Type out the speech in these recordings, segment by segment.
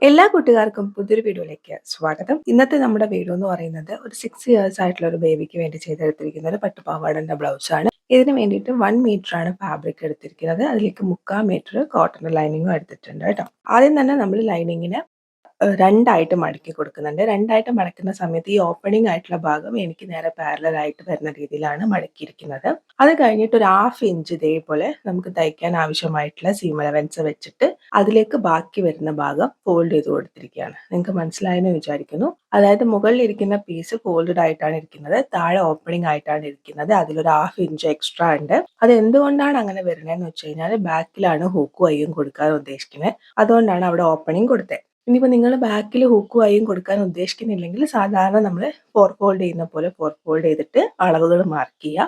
എല്ലാ കൂട്ടുകാർക്കും പുതിയൊരു വീഡിയോയിലേക്ക് സ്വാഗതം. ഇന്നത്തെ നമ്മുടെ വീഡിയോ എന്ന് പറയുന്നത് ഒരു 6 ഇയേഴ്സ് ആയിട്ടുള്ള ഒരു ബേബിക്ക് വേണ്ടി ചെയ്തെടുത്തിരിക്കുന്ന ഒരു പട്ടുപാവാടന്റെ ബ്ലൗസ് ആണ്. ഇതിന് വേണ്ടിയിട്ട് 1 മീറ്റർ ആണ് ഫാബ്രിക് എടുത്തിരിക്കുന്നത്. അതിലേക്ക് 3/4 മീറ്റർ കോട്ടൺ ലൈനിങ്ങും എടുത്തിട്ടുണ്ട് കേട്ടോ. ആദ്യം തന്നെ നമ്മൾ ലൈനിങ്ങിന് രണ്ടായിട്ട് മടക്കി കൊടുക്കുന്നുണ്ട്. രണ്ടായിട്ട് മടക്കുന്ന സമയത്ത് ഈ ഓപ്പണിംഗ് ആയിട്ടുള്ള ഭാഗം എനിക്ക് നേരെ പാരലൽ ആയിട്ട് വരുന്ന രീതിയിലാണ് മടക്കിയിരിക്കുന്നത്. അത് കഴിഞ്ഞിട്ട് ഒരു 1/2 ഇഞ്ച് ഇതേപോലെ നമുക്ക് തയ്ക്കാൻ ആവശ്യമായിട്ടുള്ള സീം അലവൻസ് വെച്ചിട്ട് അതിലേക്ക് ബാക്കി വരുന്ന ഭാഗം ഫോൾഡ് ചെയ്ത് കൊടുത്തിരിക്കുകയാണ്. നിങ്ങൾക്ക് മനസ്സിലായെന്ന് വിചാരിക്കുന്നു. അതായത് മുകളിൽ ഇരിക്കുന്ന പീസ് ഫോൾഡഡ് ആയിട്ടാണ് ഇരിക്കുന്നത്, താഴെ ഓപ്പണിംഗ് ആയിട്ടാണ് ഇരിക്കുന്നത്. അതിലൊരു 1/2 ഇഞ്ച് എക്സ്ട്രാ ഉണ്ട്. അത് എന്തുകൊണ്ടാണ് അങ്ങനെ വരുന്നതെന്ന് വെച്ച് കഴിഞ്ഞാൽ ബാക്കിലാണ് ഹൂക്കും ഐയും കൊടുക്കാൻ ഉദ്ദേശിക്കുന്നത്. അതുകൊണ്ടാണ് അവിടെ ഓപ്പണിംഗ് കൊടുത്തത്. ഇനിയിപ്പോൾ നിങ്ങൾ ബാക്കിൽ ഹൂക്കും ഐയും കൊടുക്കാൻ ഉദ്ദേശിക്കുന്നില്ലെങ്കിൽ സാധാരണ നമ്മൾ ഫോൾഡ് ചെയ്യുന്ന പോലെ ഫോൾഡ് ചെയ്തിട്ട് അളവുകൾ മാർക്ക് ചെയ്യുക.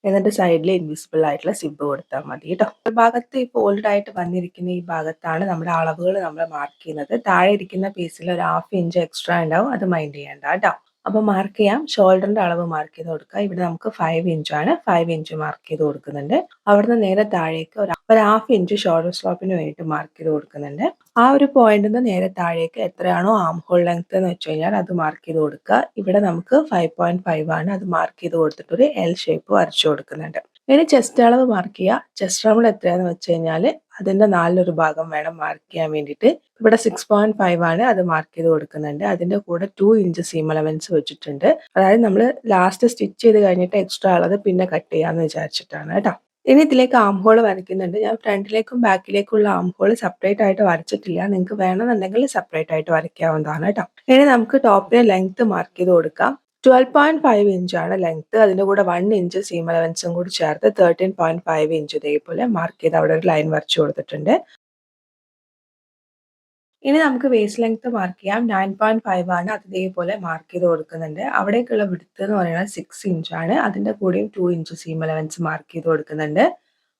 എന്നിട്ട് സൈഡിൽ ഇൻവിസിബിൾ ആയിട്ടുള്ള സിബ് കൊടുത്താൽ മതി കേട്ടോ. ഭാഗത്ത് ഈ ഫോൾഡ് ആയിട്ട് വന്നിരിക്കുന്ന ഈ ഭാഗത്താണ് നമ്മുടെ അളവുകൾ നമ്മൾ മാർക്ക് ചെയ്യുന്നത്. താഴെ ഇരിക്കുന്ന പീസിൽ ഒരു 1/2 ഇഞ്ച് എക്സ്ട്രാ ഉണ്ടാവും, അത് മൈൻഡ് ചെയ്യേണ്ട കേട്ടോ. അപ്പോൾ മാർക്ക് ചെയ്യാം. ഷോൾഡറിന്റെ അളവ് മാർക്ക് ചെയ്ത് കൊടുക്കുക. ഇവിടെ നമുക്ക് 5 ഇഞ്ചാണ്, 5 ഇഞ്ച് മാർക്ക് ചെയ്ത് കൊടുക്കുന്നുണ്ട്. അവിടുന്ന് നേരെ താഴേക്ക് ഒരു 1/2 ഇഞ്ച് ഷോൾഡർ സ്ലോപ്പിന് വേണ്ടിയിട്ട് മാർക്ക് ചെയ്ത് കൊടുക്കുന്നുണ്ട്. ആ ഒരു പോയിന്റിൽ നിന്ന് നേരെ താഴേക്ക് എത്രയാണോ ആം ഹോൾ ലെങ്ത് എന്ന് വെച്ച് കഴിഞ്ഞാൽ അത് മാർക്ക് ചെയ്ത് കൊടുക്കുക. ഇവിടെ നമുക്ക് 5.5 ആണ്, അത് മാർക്ക് ചെയ്ത് കൊടുത്തിട്ട് ഒരു എൽ ഷേപ്പ് വരച്ചു കൊടുക്കുന്നുണ്ട്. ഇനി ചെസ്റ്റ് അളവ് മാർക്ക് ചെയ്യുക. ചെസ്റ്റ് റൗണ്ട് എത്രയാണെന്ന് വെച്ച് കഴിഞ്ഞാൽ അതിന്റെ 4 ഭാഗം വേണം മാർക്ക് ചെയ്യാൻ വേണ്ടിയിട്ട്. ഇവിടെ 6.5 ആണ്, അത് മാർക്ക് ചെയ്ത് കൊടുക്കുന്നുണ്ട്. അതിന്റെ കൂടെ 2 ഇഞ്ച് സീം അലവൻസ് വെച്ചിട്ടുണ്ട്. അതായത് നമ്മൾ ലാസ്റ്റ് സ്റ്റിച്ച് ചെയ്ത് കഴിഞ്ഞിട്ട് എക്സ്ട്രാ ഉള്ളത് പിന്നെ കട്ട് ചെയ്യാന്ന് വിചാരിച്ചിട്ടാണ് കേട്ടോ. ഇനി ഇതിലേക്ക് ആം ഹോൾ വരയ്ക്കുന്നുണ്ട്. ഞാൻ ഫ്രണ്ടിലേക്കും ബാക്കിലേക്കുള്ള ആം ഹോൾ സെപ്പറേറ്റ് ആയിട്ട് വരച്ചിട്ടില്ല. നിങ്ങൾക്ക് വേണമെന്നുണ്ടെങ്കിൽ സെപ്പറേറ്റ് ആയിട്ട് വരയ്ക്കാവുന്നതാണ് കേട്ടോ. ഇനി നമുക്ക് ടോപ്പിന് ലെങ്ത് മാർക്ക് ചെയ്ത് കൊടുക്കാം. 12.5 ഇഞ്ചാണ് ലെങ്ത്. അതിൻ്റെ കൂടെ 1 ഇഞ്ച് സീം അലവൻസും കൂടി ചേർത്ത് 13.5 ഇഞ്ച് ഇതേപോലെ മാർക്ക് ചെയ്ത് അവിടെ ഒരു ലൈൻ വരച്ചു കൊടുത്തിട്ടുണ്ട്. ഇനി നമുക്ക് വേസ്റ്റ് ലെങ്ത് മാർക്ക് ചെയ്യാം. 9.5 ആണ്, അത് ഇതേപോലെ മാർക്ക് ചെയ്ത് കൊടുക്കുന്നുണ്ട്. അവിടേക്കുള്ള വിഡ്ത്ത് എന്ന് പറയുന്നത് 6 ഇഞ്ചാണ്. അതിൻ്റെ കൂടെയും 2 ഇഞ്ച് സീം അലവൻസ് മാർക്ക് ചെയ്ത് കൊടുക്കുന്നുണ്ട്.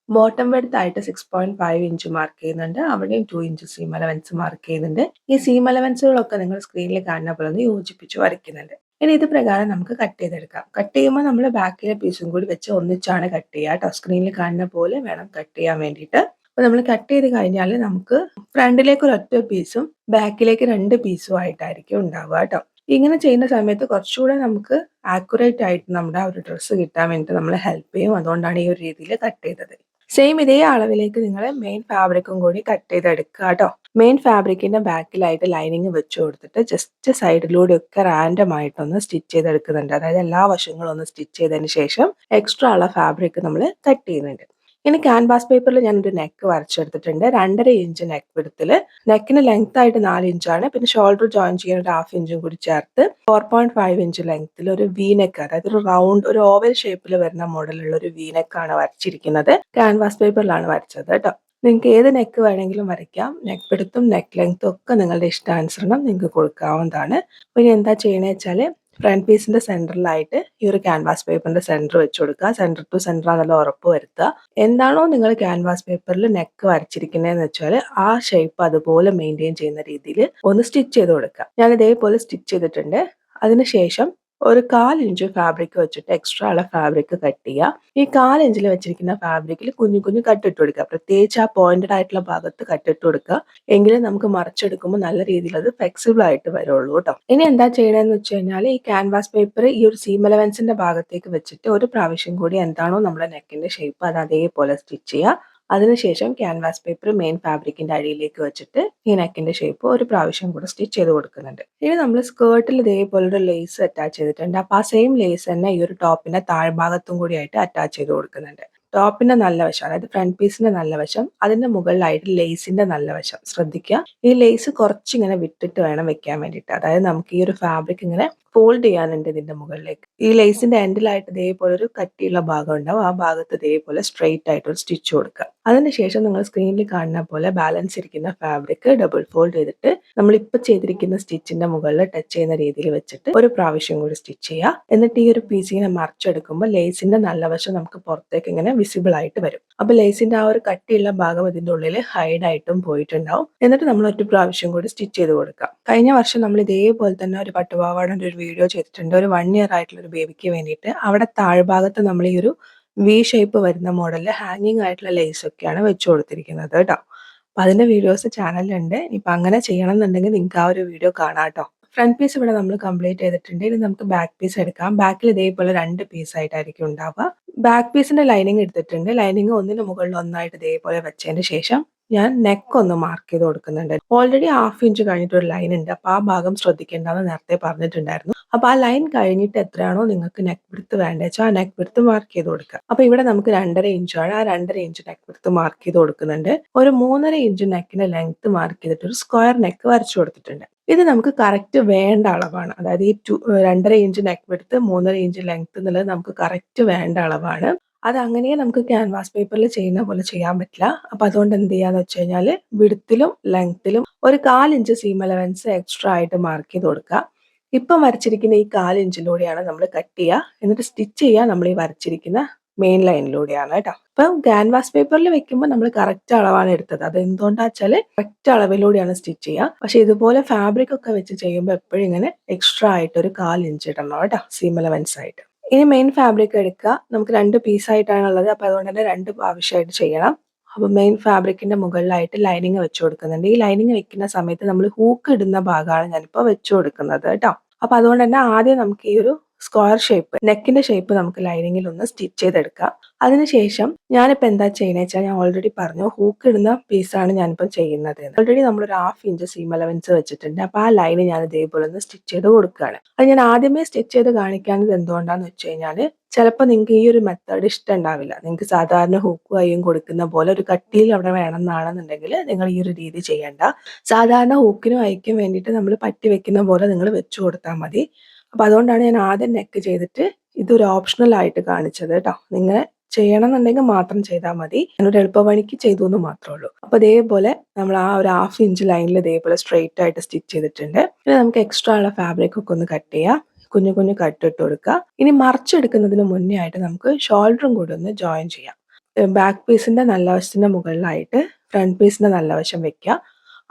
ബോട്ടം വെഡ്ത്ത് ആയിട്ട് 6.5 ഇഞ്ച് മാർക്ക് ചെയ്യുന്നുണ്ട്. അവിടെയും 2 ഇഞ്ച് സീം അലവൻസ് മാർക്ക് ചെയ്യുന്നുണ്ട്. ഈ സീം അലവൻസുകളൊക്കെ നിങ്ങൾ സ്ക്രീനിൽ കാണുന്ന പോലെ ഒന്ന് യോജിപ്പിച്ച് വരയ്ക്കുന്നുണ്ട്. ഇനി ഇത് പ്രകാരം നമുക്ക് കട്ട് ചെയ്തെടുക്കാം. കട്ട് ചെയ്യുമ്പോൾ നമ്മൾ ബാക്കിലെ പീസും കൂടി വെച്ച് ഒന്നിച്ചാണ് കട്ട് ചെയ്യുക കേട്ടോ. സ്ക്രീനിൽ കാണുന്ന പോലെ വേണം കട്ട് ചെയ്യാൻ വേണ്ടിയിട്ട്. അപ്പോൾ നമ്മൾ കട്ട് ചെയ്ത് കഴിഞ്ഞാൽ നമുക്ക് ഫ്രണ്ടിലേക്ക് ഒരൊറ്റ പീസും ബാക്കിലേക്ക് 2 പീസും ആയിട്ടായിരിക്കും ഉണ്ടാവുക കേട്ടോ. ഇങ്ങനെ ചെയ്യുന്ന സമയത്ത് കുറച്ചുകൂടെ നമുക്ക് ആക്യുറേറ്റ് ആയിട്ട് നമ്മുടെ ആ ഒരു ഡ്രസ്സ് കിട്ടാൻ വേണ്ടിയിട്ട് നമ്മളെ ഹെൽപ്പ് ചെയ്യും. അതുകൊണ്ടാണ് ഈ ഒരു രീതിയിൽ കട്ട് ചെയ്തത്. സെയിം ഇതേ അളവിലേക്ക് നിങ്ങൾ മെയിൻ ഫാബ്രിക്കും കൂടി കട്ട് ചെയ്തെടുക്കുക കേട്ടോ. മെയിൻ ഫാബ്രിക്കിന്റെ ബാക്കിലായിട്ട് ലൈനിങ് വെച്ച് കൊടുത്തിട്ട് ജസ്റ്റ് സൈഡിലൂടെ ഒക്കെ റാൻഡം ആയിട്ടൊന്ന് സ്റ്റിച്ച് ചെയ്തെടുക്കുന്നുണ്ട്. അതായത് എല്ലാ വശങ്ങളും ഒന്ന് സ്റ്റിച്ച് ചെയ്തതിന് ശേഷം എക്സ്ട്രാ ഉള്ള ഫാബ്രിക് നമ്മൾ കട്ട് ചെയ്യുന്നുണ്ട്. ഇനി ക്യാൻവാസ് പേപ്പറിൽ ഞാനൊരു നെക്ക് വരച്ചെടുത്തിട്ടുണ്ട്. 2.5 ഇഞ്ച് നെക്ക് വിഡ്ത്തിൽ. നെക്കിന് ലെങ്ത് ആയിട്ട് 4 ഇഞ്ചാണ്. പിന്നെ ഷോൾഡർ ജോയിൻ ചെയ്യാൻ ഒരു 1/2 ഇഞ്ചും കൂടി ചേർത്ത് 4.5 ഇഞ്ച് ലെങ്ത്തിൽ ഒരു വി നെക്ക്, അതായത് ഒരു റൗണ്ട് ഒരു ഓവൽ ഷേപ്പിൽ വരുന്ന മോഡലുള്ള ഒരു വി നെക്കാണ് വരച്ചിരിക്കുന്നത്. ക്യാൻവാസ് പേപ്പറിലാണ് വരച്ചത് കേട്ടോ. നിങ്ങൾക്ക് ഏത് നെക്ക് വേണമെങ്കിലും വരയ്ക്കാം. നെക്ക് വിഡ്ത്തും നെക്ക് ലെങ്ത്തും ഒക്കെ നിങ്ങളുടെ ഇഷ്ടാനുസരണം നിങ്ങൾക്ക് കൊടുക്കാവുന്നതാണ്. അപ്പോൾ ഇനി എന്താ ചെയ്യണമെന്ന് വെച്ചാൽ ഫ്രണ്ട് പീസിന്റെ സെന്ററിലായിട്ട് ഈ ഒരു ക്യാൻവാസ് പേപ്പറിന്റെ സെന്റർ വെച്ച് കൊടുക്കുക. സെന്റർ ടു സെന്റർ ആണെന്നുള്ള ഉറപ്പ് വരുത്തുക. എന്താണോ നിങ്ങൾ ക്യാൻവാസ് പേപ്പറിൽ നെക്ക് വരച്ചിരിക്കുന്നതെന്ന് വെച്ചാൽ ആ ഷേപ്പ് അതുപോലെ മെയിൻറ്റെയിൻ ചെയ്യുന്ന രീതിയിൽ ഒന്ന് സ്റ്റിച്ച് ചെയ്ത് കൊടുക്കുക. ഞാൻ ഇതേപോലെ സ്റ്റിച്ച് ചെയ്തിട്ടുണ്ട്. അതിനുശേഷം ഒരു 1/4 ഇഞ്ച് ഫാബ്രിക് വെച്ചിട്ട് എക്സ്ട്രാ ഉള്ള ഫാബ്രിക് കട്ട് ചെയ്യുക. ഈ 1/4 ഇഞ്ചിൽ വെച്ചിരിക്കുന്ന ഫാബ്രിക്കിൽ കുഞ്ഞു കുഞ്ഞു കട്ടിട്ട് കൊടുക്കുക. പ്രത്യേകിച്ച് ആ പോയിന്റഡ് ആയിട്ടുള്ള ഭാഗത്ത് കട്ടിട്ട് കൊടുക്കുക. എങ്കിലും നമുക്ക് മറിച്ചെടുക്കുമ്പോൾ നല്ല രീതിയിൽ അത് ഫ്ലെക്സിബിൾ ആയിട്ട് വരുള്ളൂ കേട്ടോ. ഇനി എന്താ ചെയ്യണമെന്ന് വെച്ച് കഴിഞ്ഞാൽ ഈ ക്യാൻവാസ് പേപ്പർ ഈ ഒരു സീം അലവൻസിന്റെ ഭാഗത്തേക്ക് വെച്ചിട്ട് ഒരു പ്രാവശ്യം കൂടി എന്താണോ നമ്മുടെ നെക്കിന്റെ ഷേപ്പ് അത് അതേപോലെ സ്റ്റിച്ച് ചെയ്യുക. അതിനുശേഷം ക്യാൻവാസ് പേപ്പർ മെയിൻ ഫാബ്രിക്കിന്റെ അടിയിലേക്ക് വെച്ചിട്ട് ഈ നെക്കിന്റെ ഷേപ്പ് ഒരു പ്രാവശ്യം കൂടെ സ്റ്റിച്ച് ചെയ്ത് കൊടുക്കുന്നുണ്ട്. ഇനി നമ്മൾ സ്കേർട്ടിൽ ഇതേപോലെ ഒരു ലേസ് അറ്റാച്ച് ചെയ്തിട്ടുണ്ട്. അപ്പോൾ ആ സെയിം ലേസ് തന്നെ ഈ ഒരു ടോപ്പിന്റെ താഴ്ഭാഗത്തും കൂടി ആയിട്ട് അറ്റാച്ച് ചെയ്ത് കൊടുക്കുന്നുണ്ട്. ടോപ്പിന്റെ നല്ല വശം, അതായത് ഫ്രണ്ട് പീസിന്റെ നല്ല വശം, അതിന്റെ മുകളിലായിട്ട് ലേസിന്റെ നല്ല വശം ശ്രദ്ധിക്കുക. ഈ ലേസ് കുറച്ചിങ്ങനെ വിട്ടിട്ട് വേണം വെക്കാൻ വേണ്ടിയിട്ട്. അതായത് നമുക്ക് ഈ ഒരു ഫാബ്രിക് ഇങ്ങനെ ഫോൾഡ് ചെയ്യാനുണ്ട് ഇതിന്റെ മുകളിലേക്ക്. ഈ ലേസിന്റെ എൻഡിലായിട്ട് ഇതേപോലെ ഒരു കട്ടിയുള്ള ഭാഗം ഉണ്ടാവും. ആ ഭാഗത്ത് ഇതേപോലെ സ്ട്രെയിറ്റ് ആയിട്ട് ഒരു സ്റ്റിച്ച് കൊടുക്കുക. അതിനുശേഷം നിങ്ങൾ സ്ക്രീനിൽ കാണുന്ന പോലെ ബാലൻസ് ഇരിക്കുന്ന ഫാബ്രിക് ഡബിൾ ഫോൾഡ് ചെയ്തിട്ട് നമ്മളിപ്പോൾ ചെയ്തിരിക്കുന്ന സ്റ്റിച്ചിന്റെ മുകളിൽ ടച്ച് ചെയ്യുന്ന രീതിയിൽ വെച്ചിട്ട് ഒരു പ്രാവശ്യം കൂടി സ്റ്റിച്ച് ചെയ്യുക. എന്നിട്ട് ഈ ഒരു പീസ് ഇങ്ങനെ മറിച്ചെടുക്കുമ്പോൾ ലേസിന്റെ നല്ല വശം നമുക്ക് പുറത്തേക്ക് ഇങ്ങനെ വിസിബിൾ ആയിട്ട് വരും. അപ്പോൾ ലേസിന്റെ ആ ഒരു കട്ടിയുള്ള ഭാഗം ഇതിന്റെ ഉള്ളിൽ ഹൈഡ് ആയിട്ടും പോയിട്ടുണ്ടാവും. എന്നിട്ട് നമ്മൾ ഒറ്റ പ്രാവശ്യം കൂടി സ്റ്റിച്ച് ചെയ്ത് കൊടുക്കാം. കഴിഞ്ഞ വർഷം നമ്മൾ ഇതേപോലെ തന്നെ ഒരു പട്ടുപാവാടന്റെ ഒരു വീഡിയോ ചെയ്തിട്ടുണ്ട്. ഒരു 1 ഇയർ ആയിട്ടുള്ള ഒരു ബേബിക്ക് വേണ്ടിയിട്ട്. അവിടെ താഴ്ഭാഗത്ത് നമ്മൾ ഈ ഒരു വി ഷേപ്പ് വരുന്ന മോഡലിൽ ഹാങ്ങിങ് ആയിട്ടുള്ള ലേസ് ഒക്കെയാണ് വെച്ച് കൊടുത്തിരിക്കുന്നത് കേട്ടോ. അപ്പൊ അതിന്റെ വീഡിയോസ് ചാനലിലുണ്ട്. ഇനിയിപ്പോ അങ്ങനെ ചെയ്യണമെന്നുണ്ടെങ്കിൽ നിങ്ങൾക്ക് ആ ഒരു വീഡിയോ കാണാം ട്ടോ. ഫ്രണ്ട് പീസ് ഇവിടെ നമ്മൾ കംപ്ലീറ്റ് ചെയ്തിട്ടുണ്ട്. ഇനി നമുക്ക് ബാക്ക് പീസ് എടുക്കാം. ബാക്കിൽ ഇതേപോലെ 2 പീസായിട്ടായിരിക്കും ഉണ്ടാവുക. ബാക്ക് പീസിന്റെ ലൈനിങ് എടുത്തിട്ടുണ്ട്. ലൈനിങ് ഒന്നിന് മുകളിൽ ഒന്നായിട്ട് ഇതേപോലെ വെച്ചതിന് ശേഷം ഞാൻ നെക്ക് ഒന്ന് മാർക്ക് ചെയ്ത് കൊടുക്കുന്നുണ്ട്. ഓൾറെഡി 1/2 ഇഞ്ച് കഴിഞ്ഞിട്ട് ഒരു ലൈൻ ഉണ്ട്. അപ്പൊ ആ ഭാഗം ശ്രദ്ധിക്കേണ്ടെന്ന് നേരത്തെ പറഞ്ഞിട്ടുണ്ടായിരുന്നു. അപ്പൊ ആ ലൈൻ കഴിഞ്ഞിട്ട് എത്രയാണോ നിങ്ങൾക്ക് നെക്ക് വിഡ്ത്ത് വേണ്ടത് വെച്ചാൽ ആ നെക്ക് വിഡ്ത്ത് മാർക്ക് ചെയ്ത് കൊടുക്കുക. അപ്പൊ ഇവിടെ നമുക്ക് 2.5 ഇഞ്ചാണ്. ആ 2.5 ഇഞ്ച് നെക്ക് വിഡ്ത്ത് മാർക്ക് ചെയ്ത് കൊടുക്കുന്നുണ്ട്. ഒരു 3.5 ഇഞ്ച് നെക്കിന്റെ ലെങ്ത് മാർക്ക് ചെയ്തിട്ട് ഒരു സ്ക്വയർ നെക്ക് വരച്ചു കൊടുത്തിട്ടുണ്ട്. ഇത് നമുക്ക് കറക്റ്റ് വേണ്ട അളവാണ്. അതായത് ഈ 2.5 inch neck width 3.5 inch length എന്നുള്ളത് നമുക്ക് കറക്റ്റ് വേണ്ട അളവാണ്. അത് അങ്ങനെ നമുക്ക് ക്യാൻവാസ് പേപ്പറിൽ ചെയ്യുന്ന പോലെ ചെയ്യാൻ പറ്റില്ല. അപ്പൊ അതുകൊണ്ട് എന്ത് ചെയ്യാന്ന് വെച്ച് കഴിഞ്ഞാൽ വിഡ്ത്തിലും ലെങ്ത്തിലും ഒരു 1/4 ഇഞ്ച് സീം അലവൻസ് എക്സ്ട്രാ ആയിട്ട് മാർക്ക് ചെയ്ത് കൊടുക്കുക. ഇപ്പം വരച്ചിരിക്കുന്ന ഈ 1/4 ഇഞ്ചിലൂടെയാണ് നമ്മൾ കട്ട് ചെയ്യുക. എന്നിട്ട് സ്റ്റിച്ച് ചെയ്യുക നമ്മൾ ഈ വരച്ചിരിക്കുന്ന മെയിൻ ലൈനിലൂടെയാണ് കേട്ടോ. ഇപ്പം ക്യാൻവാസ് പേപ്പറിൽ വെക്കുമ്പോൾ നമ്മൾ കറക്റ്റ് അളവാണ് എടുത്തത്. അത് എന്തുകൊണ്ടാ വെച്ചാൽ കറക്റ്റ് അളവിലൂടെയാണ് സ്റ്റിച്ച് ചെയ്യുക. പക്ഷെ ഇതുപോലെ ഫാബ്രിക് ഒക്കെ വെച്ച് ചെയ്യുമ്പോൾ എപ്പോഴും ഇങ്ങനെ എക്സ്ട്രാ ആയിട്ട് ഒരു 1/4 ഇഞ്ച് ഇടണം കേട്ടോ, സീം അലവൻസ് ആയിട്ട്. ഇനി മെയിൻ ഫാബ്രിക് എടുക്കുക. നമുക്ക് 2 പീസായിട്ടാണ് ഉള്ളത്. അപ്പൊ അതുകൊണ്ട് തന്നെ 2 ആവശ്യമായിട്ട് ചെയ്യണം. അപ്പൊ മെയിൻ ഫാബ്രിക്കിന്റെ മുകളിലായിട്ട് ലൈനിങ് വെച്ച് കൊടുക്കുന്നുണ്ട്. ഈ ലൈനിങ് വെക്കുന്ന സമയത്ത് നമ്മൾ ഹൂക്ക് ഇടുന്ന ഭാഗമാണ് ഞാനിപ്പോൾ വെച്ച് കൊടുക്കുന്നത് കേട്ടോ. അപ്പൊ അതുകൊണ്ട് തന്നെ ആദ്യം നമുക്ക് ഈ ഒരു സ്ക്വയർ ഷേപ്പ് നെക്കിന്റെ ഷേപ്പ് നമുക്ക് ലൈനിങ്ങിൽ ഒന്ന് സ്റ്റിച്ച് ചെയ്തെടുക്കാം. അതിനുശേഷം ഞാനിപ്പോൾ എന്താ ചെയ്യുന്നത് വെച്ചാൽ ഞാൻ ഓൾറെഡി പറഞ്ഞു ഹൂക്ക് ഇടുന്ന പീസാണ് ഞാനിപ്പോൾ ചെയ്യുന്നത്. ഓൾറെഡി നമ്മളൊരു 1/2 ഇഞ്ച് സീം അലവൻസ് വെച്ചിട്ടുണ്ട്. അപ്പൊ ആ ലൈന് ഞാൻ ഇതേപോലെ ഒന്ന് സ്റ്റിച്ച് ചെയ്ത് കൊടുക്കുകയാണ്. അത് ഞാൻ ആദ്യമേ സ്റ്റിച്ച് ചെയ്ത് കാണിക്കാനത് എന്തുകൊണ്ടാന്ന് വെച്ച് കഴിഞ്ഞാൽ ചിലപ്പോൾ നിങ്ങൾക്ക് ഈ ഒരു മെത്തേഡ് ഇഷ്ടമുണ്ടാവില്ല. നിങ്ങൾക്ക് സാധാരണ ഹൂക്കും കൈയും കൊടുക്കുന്ന പോലെ ഒരു കട്ടിയിൽ അവിടെ വേണമെന്നാണെന്നുണ്ടെങ്കിൽ നിങ്ങൾ ഈ ഒരു രീതി ചെയ്യേണ്ട. സാധാരണ ഹൂക്കിനും ഐക്കും വേണ്ടിയിട്ട് നമ്മൾ പറ്റി വെക്കുന്ന പോലെ നിങ്ങൾ വെച്ച് കൊടുത്താൽ മതി. അപ്പൊ അതുകൊണ്ടാണ് ഞാൻ ആദ്യം നെക്ക് ചെയ്തിട്ട് ഇതൊരു ഓപ്ഷണൽ ആയിട്ട് കാണിച്ചത് കേട്ടോ. നിങ്ങൾ ചെയ്യണം എന്നുണ്ടെങ്കിൽ മാത്രം ചെയ്താൽ മതി. ഞാനൊരു എളുപ്പപണിക്ക് ചെയ്തു എന്ന് മാത്രമേ ഉള്ളൂ. അപ്പൊ ഇതേപോലെ നമ്മൾ ആ ഒരു 1/2 ഇഞ്ച് ലൈനിൽ ഇതേപോലെ സ്ട്രെയിറ്റ് ആയിട്ട് സ്റ്റിച്ച് ചെയ്തിട്ടുണ്ട്. ഇനി നമുക്ക് എക്സ്ട്രാ ഉള്ള ഫാബ്രിക് ഒക്കെ ഒന്ന് കട്ട് ചെയ്യാം. കുഞ്ഞു കുഞ്ഞു കട്ട് ഇട്ട് കൊടുക്കുക. ഇനി മറിച്ചെടുക്കുന്നതിന് മുന്നേ ആയിട്ട് നമുക്ക് ഷോൾഡറും കൂടി ഒന്ന് ജോയിൻ ചെയ്യാം. ബാക്ക് പീസിന്റെ നല്ല വശത്തിന്റെ മുകളിലായിട്ട് ഫ്രണ്ട് പീസിന്റെ നല്ല വശം വെക്കുക.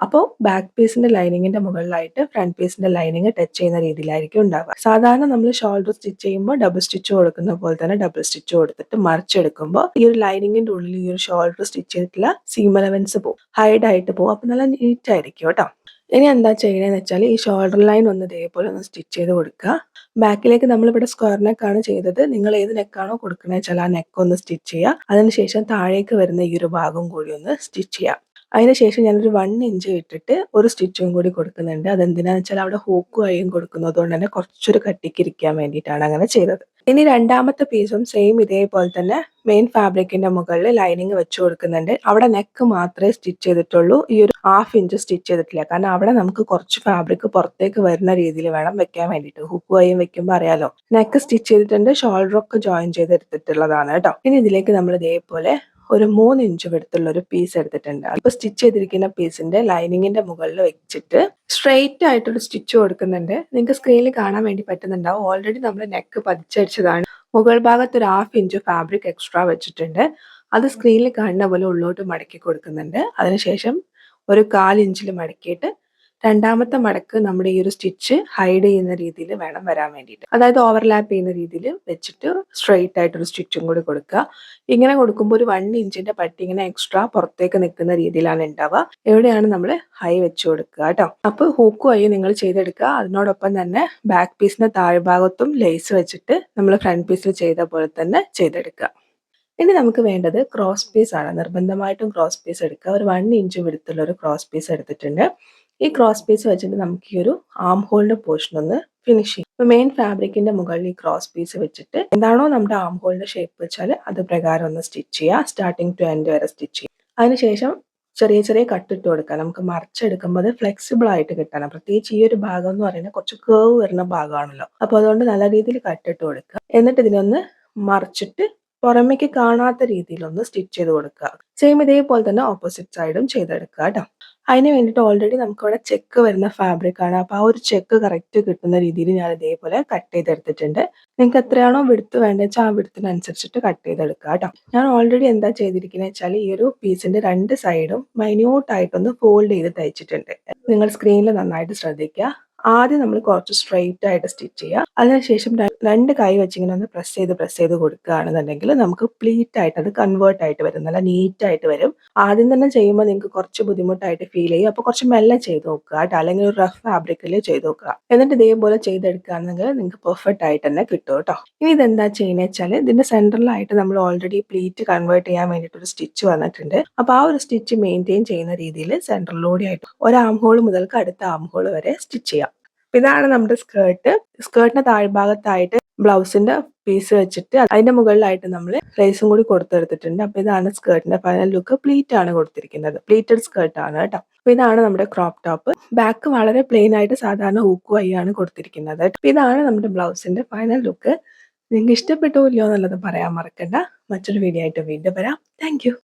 അപ്പോൾ ബാക്ക് പീസിന്റെ ലൈനിങ്ങിന്റെ മുകളിലായിട്ട് ഫ്രണ്ട് പീസിന്റെ ലൈനിങ് ടച്ച് ചെയ്യുന്ന രീതിയിലായിരിക്കും ഉണ്ടാവുക. സാധാരണ നമ്മൾ ഷോൾഡർ സ്റ്റിച്ച് ചെയ്യുമ്പോൾ ഡബിൾ സ്റ്റിച്ച് കൊടുക്കുന്ന പോലെ തന്നെ ഡബിൾ സ്റ്റിച്ച് കൊടുത്തിട്ട് മറിച്ചെടുക്കുമ്പോൾ ഈ ഒരു ലൈനിങ്ങിന്റെ ഉള്ളിൽ ഈ ഒരു ഷോൾഡർ സ്റ്റിച്ച് ചെയ്തിട്ടുള്ള സീം അലവൻസ് പോകും, ഹൈഡ് ആയിട്ട് പോകും. അപ്പൊ നല്ല നീറ്റ് ആയിരിക്കും കേട്ടോ. ഇനി എന്താ ചെയ്യണമെന്ന് വെച്ചാൽ ഈ ഷോൾഡർ ലൈൻ ഒന്ന് ഇതേപോലെ ഒന്ന് സ്റ്റിച്ച് ചെയ്ത് കൊടുക്കുക. ബാക്കിലേക്ക് നമ്മളിവിടെ സ്ക്വയർ നെക്കാണ് ചെയ്തത്. നിങ്ങൾ ഏത് നെക്കാണോ കൊടുക്കണേ വെച്ചാൽ ആ നെക്ക് ഒന്ന് സ്റ്റിച്ച് ചെയ്യുക. അതിനുശേഷം താഴേക്ക് വരുന്ന ഈ ഒരു ഭാഗം കൂടി ഒന്ന് സ്റ്റിച്ച് ചെയ്യാം. അതിനുശേഷം ഞാനൊരു 1 ഇഞ്ച് ഇട്ടിട്ട് ഒരു സ്റ്റിച്ചും കൂടി കൊടുക്കുന്നുണ്ട്. അതെന്തിനാന്ന് വെച്ചാൽ അവിടെ ഹൂക്കും കൈയും കൊടുക്കുന്നത് കൊണ്ട് തന്നെ കുറച്ചൊരു കട്ടിക്ക് ഇരിക്കാൻ വേണ്ടിയിട്ടാണ് അങ്ങനെ ചെയ്തത്. ഇനി രണ്ടാമത്തെ പീസും സെയിം ഇതേപോലെ തന്നെ മെയിൻ ഫാബ്രിക്കിന്റെ മുകളിൽ ലൈനിങ് വെച്ച് കൊടുക്കുന്നുണ്ട്. അവിടെ നെക്ക് മാത്രമേ സ്റ്റിച്ച് ചെയ്തിട്ടുള്ളൂ. ഈ ഒരു 1/2 ഇഞ്ച് സ്റ്റിച്ച് ചെയ്തിട്ടില്ല. കാരണം അവിടെ നമുക്ക് കുറച്ച് ഫാബ്രിക് പുറത്തേക്ക് വരുന്ന രീതിയിൽ വേണം വെക്കാൻ വേണ്ടിയിട്ട്. ഹുക്ക് കൈയും വെക്കുമ്പോൾ അറിയാലോ. നെക്ക് സ്റ്റിച്ച് ചെയ്തിട്ടുണ്ട്. ഷോൾഡർ ഒക്കെ ജോയിൻ ചെയ്തെടുത്തിട്ടുള്ളതാണ് കേട്ടോ. ഇനി ഇതിലേക്ക് നമ്മൾ ഇതേപോലെ ഒരു 3 ഇഞ്ച് വെടുത്തുള്ള ഒരു പീസ് എടുത്തിട്ടുണ്ട്. ഇപ്പൊ സ്റ്റിച്ച് ചെയ്തിരിക്കുന്ന പീസിന്റെ ലൈനിങ്ങിന്റെ മുകളിൽ വെച്ചിട്ട് സ്ട്രെയിറ്റ് ആയിട്ടൊരു സ്റ്റിച്ച് കൊടുക്കുന്നുണ്ട്. നിങ്ങൾക്ക് സ്ക്രീനിൽ കാണാൻ വേണ്ടി പറ്റുന്നുണ്ടാവും. ഓൾറെഡി നമ്മൾ നെക്ക് പതിച്ചടിച്ചതാണ്. മുകൾ ഭാഗത്ത് ഒരു 1/2 ഇഞ്ച് ഫാബ്രിക് എക്സ്ട്രാ വെച്ചിട്ടുണ്ട്. അത് സ്ക്രീനിൽ കാണുന്ന പോലെ ഉള്ളോട്ട് മടക്കി കൊടുക്കുന്നുണ്ട്. അതിനുശേഷം ഒരു 1/4 ഇഞ്ചിൽ മടക്കിയിട്ട് രണ്ടാമത്തെ മടക്ക് നമ്മുടെ ഈ ഒരു സ്റ്റിച്ച് ഹൈഡ് ചെയ്യുന്ന രീതിയിൽ വേണം വരാൻ വേണ്ടിയിട്ട്. അതായത് ഓവർലാപ്പ് ചെയ്യുന്ന രീതിയിൽ വെച്ചിട്ട് സ്ട്രെയിറ്റ് ആയിട്ടൊരു സ്റ്റിച്ചും കൂടി കൊടുക്കുക. ഇങ്ങനെ കൊടുക്കുമ്പോൾ ഒരു 1 ഇഞ്ചിന്റെ പട്ടി ഇങ്ങനെ എക്സ്ട്രാ പുറത്തേക്ക് നിൽക്കുന്ന രീതിയിലാണ് ഉണ്ടാവുക. എവിടെയാണ് നമ്മൾ ഹൈ വെച്ച് കൊടുക്കുക കേട്ടോ. അപ്പോൾ ഹൂക്കും ആയി നിങ്ങൾ ചെയ്തെടുക്കുക. അതിനോടൊപ്പം തന്നെ ബാക്ക് പീസിന്റെ താഴ്ഭാഗത്തും ലേസ് വെച്ചിട്ട് നമ്മൾ ഫ്രണ്ട് പീസിൽ ചെയ്ത പോലെ തന്നെ ചെയ്തെടുക്കുക. ഇനി നമുക്ക് വേണ്ടത് ക്രോസ് പീസ് ആണ്. നിർബന്ധമായിട്ടും ക്രോസ് പീസ് എടുക്കുക. ഒരു 1 ഇഞ്ച് വിടുത്തുള്ള ഒരു ക്രോസ് പീസ് എടുത്തിട്ടുണ്ട്. ഈ ക്രോസ് പീസ് വെച്ചിട്ട് നമുക്ക് ഈ ഒരു ആം ഹോളിന്റെ പോർഷൻ ഒന്ന് ഫിനിഷ് ചെയ്യും. ഇപ്പൊ മെയിൻ ഫാബ്രിക്കിന്റെ മുകളിൽ ഈ ക്രോസ് പീസ് വെച്ചിട്ട് എന്താണോ നമ്മുടെ ആം ഹോളിന്റെ ഷേപ്പ് വെച്ചാൽ അത് പ്രകാരം ഒന്ന് സ്റ്റിച്ച് ചെയ്യുക. സ്റ്റാർട്ടിങ് ടു എൻഡ് വരെ സ്റ്റിച്ച് ചെയ്യും. അതിനുശേഷം ചെറിയ ചെറിയ കട്ടിട്ട് കൊടുക്കുക. നമുക്ക് മറിച്ചെടുക്കുമ്പോൾ അത് ഫ്ലെക്സിബിൾ ആയിട്ട് കിട്ടണം. പ്രത്യേകിച്ച് ഈ ഒരു ഭാഗം എന്ന് പറയുന്നത് കുറച്ച് കേവ് വരുന്ന ഭാഗമാണല്ലോ. അപ്പൊ അതുകൊണ്ട് നല്ല രീതിയിൽ കട്ടിട്ട് കൊടുക്കുക. എന്നിട്ട് ഇതിനൊന്ന് മറിച്ചിട്ട് പുറമേക്ക് കാണാത്ത രീതിയിലൊന്ന് സ്റ്റിച്ച് ചെയ്ത് കൊടുക്കുക. സെയിം ഇതേപോലെ തന്നെ ഓപ്പോസിറ്റ് സൈഡും ചെയ്തെടുക്കുക കേട്ടോ. അതിന് വേണ്ടിയിട്ട് ഓൾറെഡി നമുക്കിവിടെ ചെക്ക് വരുന്ന ഫാബ്രിക് ആണ്. അപ്പോൾ ആ ഒരു ചെക്ക് കറക്റ്റ് കിട്ടുന്ന രീതിയിൽ ഞാൻ ഇതേപോലെ കട്ട് ചെയ്തെടുത്തിട്ടുണ്ട്. നിങ്ങൾക്ക് എത്രയാണോ വിടുത്ത് വേണ്ടത് വെച്ചാൽ ആ വിടുത്തിനനുസരിച്ചിട്ട് കട്ട് ചെയ്തെടുക്കുക കേട്ടോ. ഞാൻ ഓൾറെഡി എന്താ ചെയ്തിരിക്കുന്നത് വെച്ചാൽ ഈ ഒരു പീസിന്റെ 2 സൈഡും മൈന്യൂട്ട് ആയിട്ടൊന്ന് ഫോൾഡ് ചെയ്ത് തയ്ച്ചിട്ടുണ്ട്. നിങ്ങൾ സ്ക്രീനിൽ നന്നായിട്ട് ശ്രദ്ധിക്കുക. ആദ്യം നമ്മൾ കുറച്ച് സ്ട്രെയിറ്റ് ആയിട്ട് സ്റ്റിച്ച് ചെയ്യുക. അതിനുശേഷം രണ്ട് കൈ വെച്ച് ഇങ്ങനെ ഒന്ന് പ്രസ് ചെയ്ത് കൊടുക്കുകയാണെന്നുണ്ടെങ്കിൽ നമുക്ക് പ്ലീറ്റ് ആയിട്ട് അത് കൺവേർട്ട് ആയിട്ട് വരും. നല്ല നീറ്റ് ആയിട്ട് വരും. ആദ്യം തന്നെ ചെയ്യുമ്പോൾ നിങ്ങൾക്ക് കുറച്ച് ബുദ്ധിമുട്ടായിട്ട് ഫീൽ ചെയ്യും. അപ്പോൾ കുറച്ച് മെല്ലെ ചെയ്ത് നോക്കുക കേട്ടോ. അല്ലെങ്കിൽ ഒരു റഫ് ഫാബ്രിക്കിൽ ചെയ്ത് നോക്കുക. എന്നിട്ട് ഇതേപോലെ ചെയ്തെടുക്കുകയാണെങ്കിൽ നിങ്ങൾക്ക് പെർഫെക്റ്റ് ആയിട്ട് തന്നെ കിട്ടും കേട്ടോ. ഇനി ഇതെന്താ ചെയ്യുന്നത് വെച്ചാൽ ഇതിന്റെ സെൻട്രലായിട്ട് നമ്മൾ ഓൾറെഡി പ്ലീറ്റ് കൺവേർട്ട് ചെയ്യാൻ വേണ്ടിയിട്ട് ഒരു സ്റ്റിച്ച് വന്നിട്ടുണ്ട്. അപ്പോൾ ആ ഒരു സ്റ്റിച്ച് മെയിൻറ്റെയിൻ ചെയ്യുന്ന രീതിയിൽ സെൻട്രലിലൂടെ ആയിട്ട് ഒരു ആം ഹോൾ മുതൽക്ക് അടുത്ത ആം ഹോൾ വരെ സ്റ്റിച്ച് ചെയ്യാം. ഇതാണ് നമ്മുടെ സ്കേർട്ട്. സ്കേർട്ടിന്റെ താഴ്ഭാഗത്തായിട്ട് ബ്ലൗസിന്റെ പീസ് വെച്ചിട്ട് അതിന്റെ മുകളിലായിട്ട് നമ്മൾ ലേസും കൂടി കൊടുത്തെടുത്തിട്ടുണ്ട്. അപ്പൊ ഇതാണ് സ്കേർട്ടിന്റെ ഫൈനൽ ലുക്ക്. പ്ലീറ്റ് ആണ് കൊടുത്തിരിക്കുന്നത്. പ്ലീറ്റഡ് സ്കേർട്ട് ആണ് കേട്ടോ. അപ്പൊ ഇതാണ് നമ്മുടെ ക്രോപ്പ് ടോപ്പ്. ബാക്ക് വളരെ പ്ലെയിൻ ആയിട്ട് സാധാരണ ഹൂക്ക് വഴിയാണ് കൊടുത്തിരിക്കുന്നത്. അപ്പൊ ഇതാണ് നമ്മുടെ ബ്ലൗസിന്റെ ഫൈനൽ ലുക്ക്. നിങ്ങൾക്ക് ഇഷ്ടപ്പെട്ടോ ഇല്ലയോ എന്നുള്ളത് പറയാൻ മറക്കണ്ട. മറ്റൊരു വീഡിയോ ആയിട്ട് വീണ്ടും വരാം. താങ്ക്